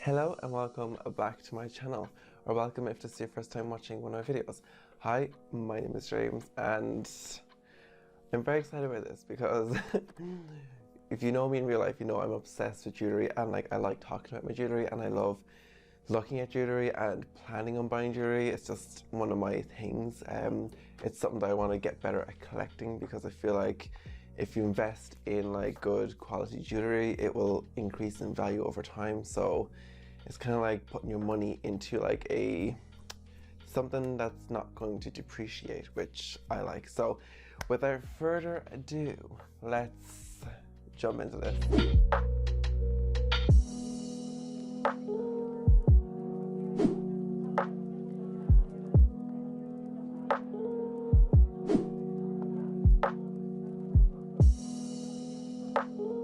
Hello and welcome back to my channel, or welcome if this is your first time watching one of my videos. Hi, my name is James and I'm very excited about this because if you know me in real life, you know I'm obsessed with jewellery and I like talking about my jewellery and I love looking at jewellery and planning on buying jewellery. It's just one of my things. It's something that I want to get better at collecting because I feel like if you invest in good quality jewellery, it will increase in value over time. So it's kind of like putting your money into something that's not going to depreciate, which I like. So without further ado, let's jump into this.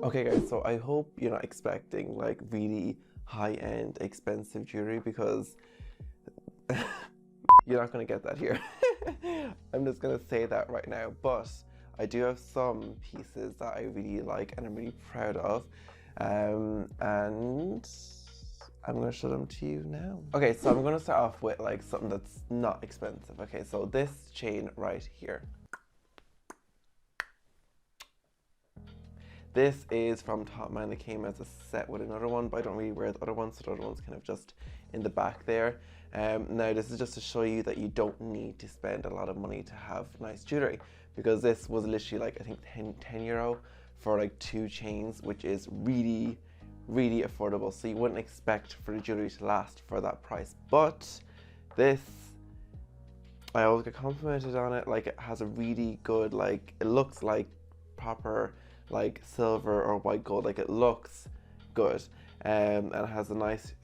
Okay guys, so I hope you're not expecting really high-end expensive jewelry because you're not going to get that here. I'm just going to say that right now, but I do have some pieces that I really like and I'm really proud of, and I'm going to show them to you now. Okay, so I'm going to start off with something that's not expensive. Okay, so this chain right here. This is from Top Man. It came as a set with another one, but I don't really wear the other one, so the other one's kind of just in the back there. Now this is just to show you that you don't need to spend a lot of money to have nice jewellery, because this was literally I think 10 euro for two chains, which is really, really affordable. So you wouldn't expect for the jewellery to last for that price. But this, I always get complimented on it. It has a really good, it looks like proper silver or white gold. It looks good, and it has a nice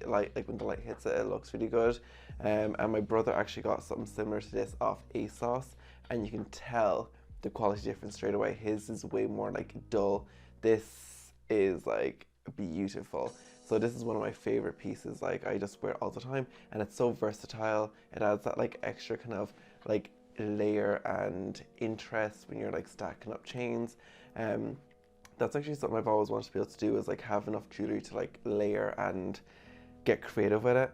when the light hits it, it looks really good. And my brother actually got something similar to this off ASOS, and you can tell the quality difference straight away. His is way more dull. This is beautiful. So this is one of my favorite pieces. I just wear it all the time, and it's so versatile. It adds that extra kind of layer and interest when you're stacking up chains. That's actually something I've always wanted to be able to do, is have enough jewelry to layer and get creative with it.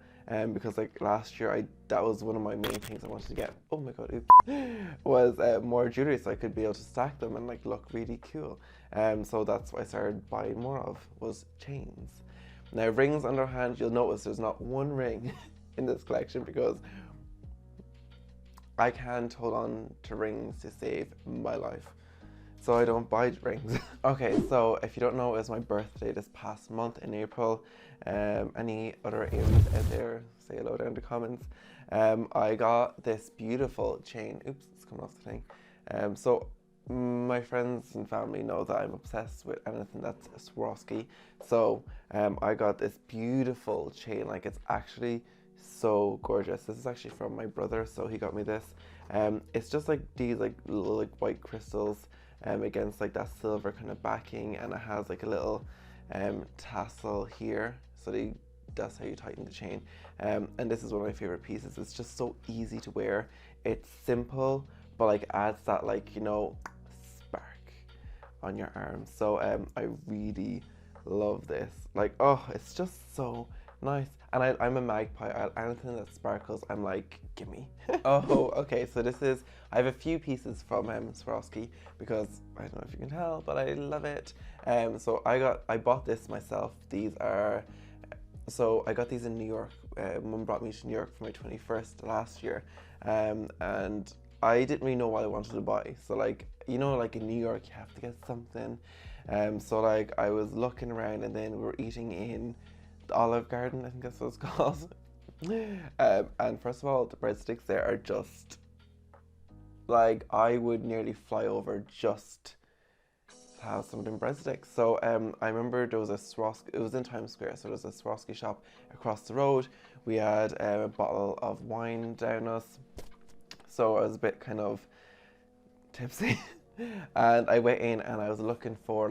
Because last year that was one of my main things I wanted to get. Oh my god, oops. Was more jewelry so I could be able to stack them and look really cool. So that's what I started buying more of, was chains. Now rings, on the other hand, you'll notice there's not one ring in this collection because I can't hold on to rings to save my life, so I don't buy rings. Okay, so if you don't know, it was my birthday this past month in April. Any other Aries out there, say hello down in the comments. I got this beautiful chain. Oops, it's coming off the thing. So my friends and family know that I'm obsessed with anything that's Swarovski. So I got this beautiful chain. It's actually so gorgeous. This is actually from my brother, so he got me this. It's just these little white crystals against that silver kind of backing, and it has a little tassel here, so that's how you tighten the chain. And this is one of my favorite pieces. It's just so easy to wear. It's simple, but adds that spark on your arm. So I really love this. Oh, it's just so nice. And I'm a magpie. Anything that sparkles, I'm gimme. Oh, okay, so I have a few pieces from Swarovski because I don't know if you can tell, but I love it. So I bought this myself. So I got these in New York. Mum brought me to New York for my 21st last year. And I didn't really know what I wanted to buy. So in New York, you have to get something. So I was looking around, and then we were eating in Olive Garden, I think that's what it's called. And first of all, the breadsticks there are just I would nearly fly over just to have some of them breadsticks. So I remember there was a Swarovski, it was in Times Square, so there was a Swarovski shop across the road. We had a bottle of wine down us, so I was a bit kind of tipsy. And I went in and I was looking for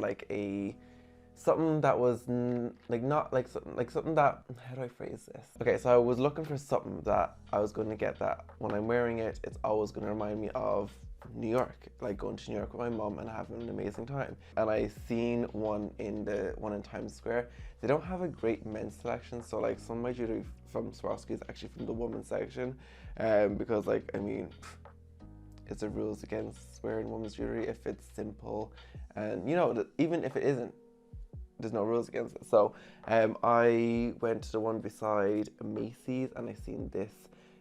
something that was something that, how do I phrase this? Okay, so I was looking for something that I was going to get that when I'm wearing it, it's always going to remind me of New York, like going to New York with my mom and having an amazing time. And I seen one in Times Square. They don't have a great men's selection, so like some of my jewelry from Swarovski is actually from the women's section, because like, I mean, is there rules against wearing women's jewelry if it's simple? And you know, even if it isn't, there's no rules against it. So I went to the one beside Macy's and I seen this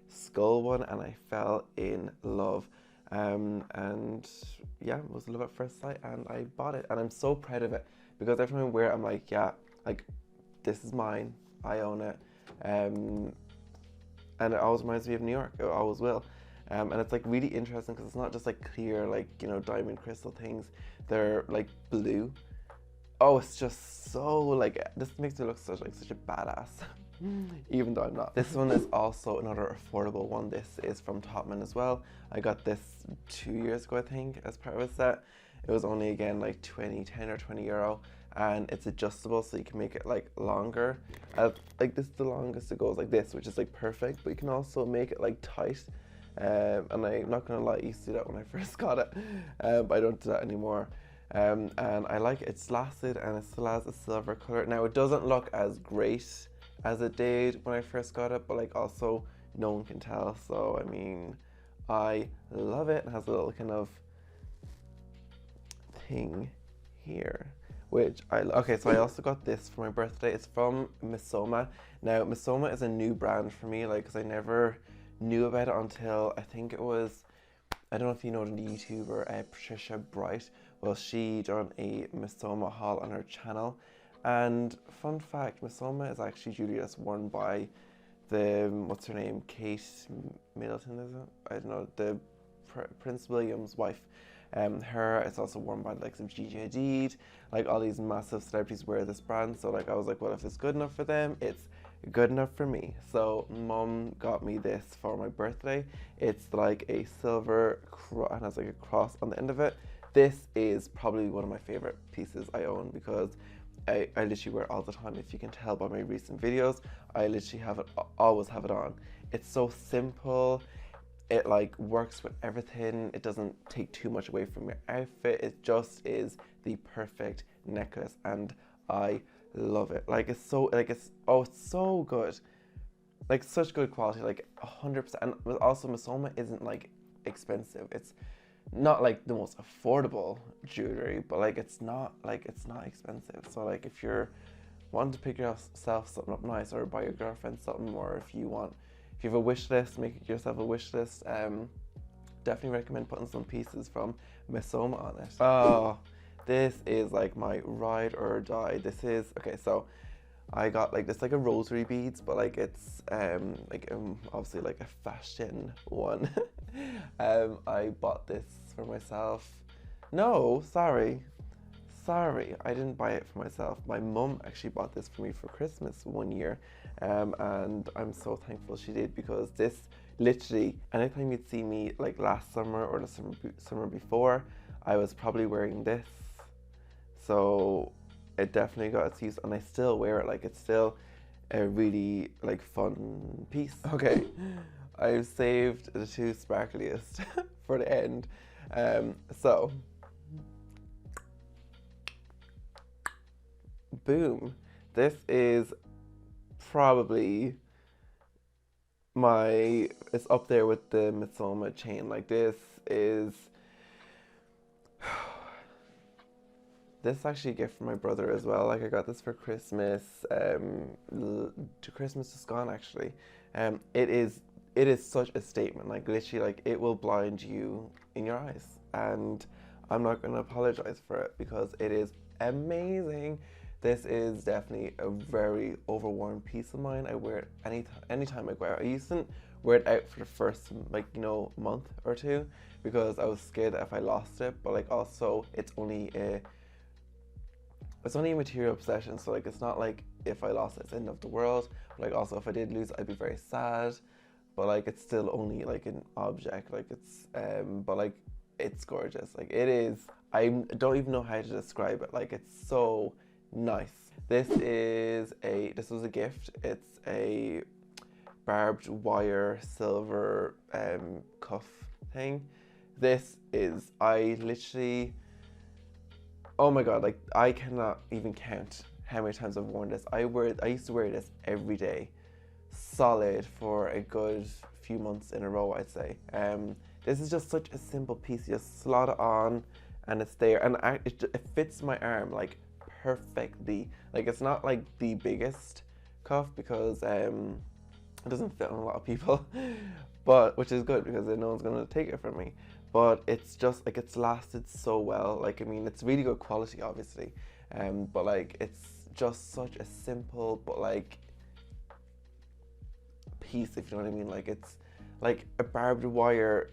skull one and I fell in love. And yeah, it was love at first sight and I bought it. And I'm so proud of it because every time I wear it, I'm like, yeah, like this is mine, I own it. And it always reminds me of New York, it always will. And it's like really interesting because it's not just like clear, like, you know, diamond crystal things. They're like blue. Oh, it's just so like, this makes me look such a badass, even though I'm not. This one is also another affordable one. This is from Topman as well. I got this 2 years ago, I think, as part of a set. It was only, again, like 10 or 20 euro, and it's adjustable so you can make it like longer. Like this is the longest it goes, like this, which is like perfect, but you can also make it like tight. And I'm not gonna lie, I used to do that when I first got it, but I don't do that anymore. And I like it. It's lasted and it still has a silver color. Now it doesn't look as great as it did when I first got it, but like also no one can tell. So I mean, I love it. It has a little kind of thing here, which okay, so I also got this for my birthday. It's from Midsummer. Now Midsummer is a new brand for me, like, because I never knew about it until I think it was, I don't know if you know the YouTuber Patricia Bright. Well, she done a Midsummer haul on her channel, and fun fact, Midsummer is actually jewelry that's worn by the, what's her name, Kate Middleton, is it? I don't know, the Prince William's wife. It's also worn by like some Gigi Hadid, like all these massive celebrities wear this brand. So like I was like, well, if it's good enough for them, it's good enough for me. So mom got me this for my birthday. It's like a silver cross and has like a cross on the end of it. This is probably one of my favorite pieces I own because I literally wear it all the time. If you can tell by my recent videos, I literally have it, always have it on. It's so simple. It like works with everything. It doesn't take too much away from your outfit. It just is the perfect necklace and I love it. Like it's so, like it's so good. Like such good quality, like 100%. And also Midsummer isn't like expensive. It's not like the most affordable jewelry, but like it's not expensive. So like if you're wanting to pick yourself something up nice or buy your girlfriend something, or if you have a wish list, make yourself a wish list. Definitely recommend putting some pieces from Midsummer on it. Oh, this is like my ride or die. This is, okay, so I got like this, like a Rosary Beads, but like it's obviously like a fashion one. I bought this for myself. No, sorry, I didn't buy it for myself. My mum actually bought this for me for Christmas one year, and I'm so thankful she did, because this literally, anytime you'd see me like last summer or the summer before, I was probably wearing this. So it definitely got its use, and I still wear it. Like it's still a really like fun piece. Okay, I've saved the two sparkliest for the end. So boom, this is probably it's up there with the Midsummer chain. Like this is this is actually a gift from my brother as well. Like I got this for Christmas. Christmas is gone actually. It is such a statement. Like literally, like it will blind you in your eyes, and I'm not gonna apologize for it because it is amazing. This is definitely a very overworn piece of mine. I wear it anytime I wear it. I used to wear it out for the first month or two because I was scared that if I lost it. But like also it's only a material possession, so like it's not like if I lost it, it's the end of the world. But like also if I did lose it, I'd be very sad. But like it's still only like an object. Like it's but like it's gorgeous. Like it is. I don't even know how to describe it. Like it's so nice. This was a gift. It's a barbed wire silver cuff thing. This is, I literally, oh my god, like I cannot even count how many times I've worn this. I used to wear this every day, solid for a good few months in a row, I'd say. This is just such a simple piece. You just slot it on and it's there, and it fits my arm like perfectly. Like it's not like the biggest cuff because it doesn't fit on a lot of people, but which is good because then no one's gonna take it from me. But it's just like it's lasted so well. Like I mean, it's really good quality, obviously, but like it's just such a simple but like piece, if you know what I mean. Like it's like a barbed wire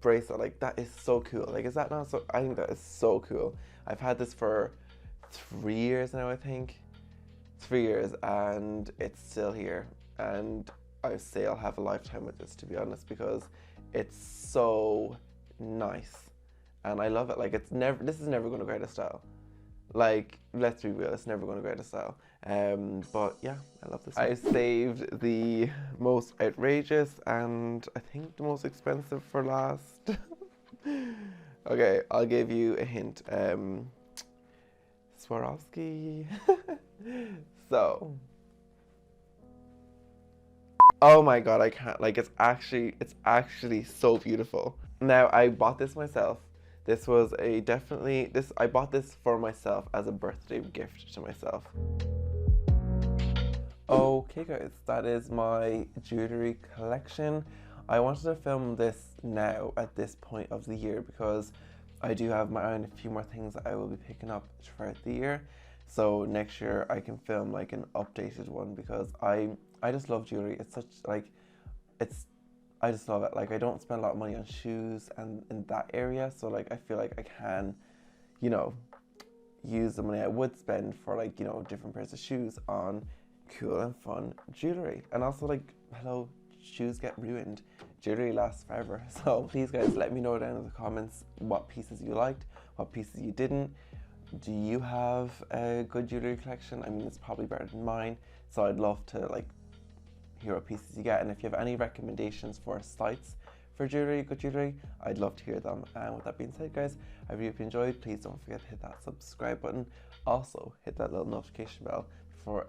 bracelet. Like that is so cool. Like is that not so? I think that is so cool. I've had this for 3 years now, I think. 3 years, and it's still here, and I say I'll have a lifetime with this, to be honest, because it's so nice and I love it. Like this is never going to go out of style. Like, let's be real, it's never going to go out of style. But yeah, I love this one. I saved the most outrageous and I think the most expensive for last. Okay, I'll give you a hint. Swarovski. So, oh my god, I can't, like it's actually so beautiful. Now, I bought this myself. This was I bought this for myself as a birthday gift to myself. Okay guys, that is my jewellery collection. I wanted to film this now at this point of the year because I do have my own a few more things that I will be picking up throughout the year. So next year I can film like an updated one because I just love jewellery. It's such like, I just love it. Like I don't spend a lot of money on shoes and in that area. So like I feel like I can, you know, use the money I would spend for like, you know, different pairs of shoes on cool and fun jewellery. And also like, hello, shoes get ruined. Jewellery lasts forever. So please guys, let me know down in the comments what pieces you liked, what pieces you didn't. Do you have a good jewellery collection? I mean, it's probably better than mine. So I'd love to like hear what pieces you get. And if you have any recommendations for sites for jewellery, good jewellery, I'd love to hear them. And with that being said guys, I really hope you enjoyed. Please don't forget to hit that subscribe button. Also hit that little notification bell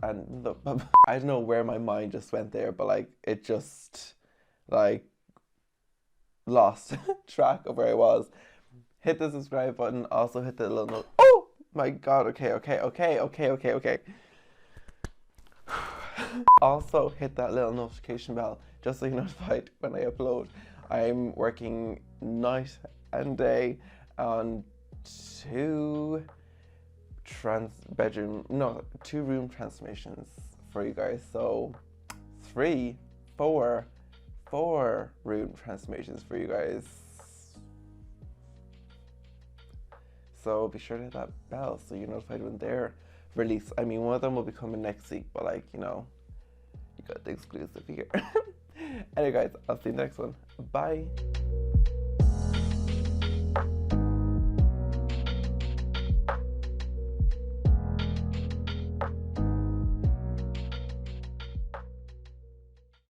and look, I don't know where my mind just went there, but like it just like lost track of where I was. Hit the subscribe button, also hit the little note. Oh my god, okay. Also hit that little notification bell just so you're notified when I upload. I'm working night and day on two room transformations for you guys. So 4 room transformations for you guys. So be sure to hit that bell so you're notified when they're released. I mean, one of them will be coming next week, but like, you know, you got the exclusive here. Anyway guys, I'll see you in the next one. Bye.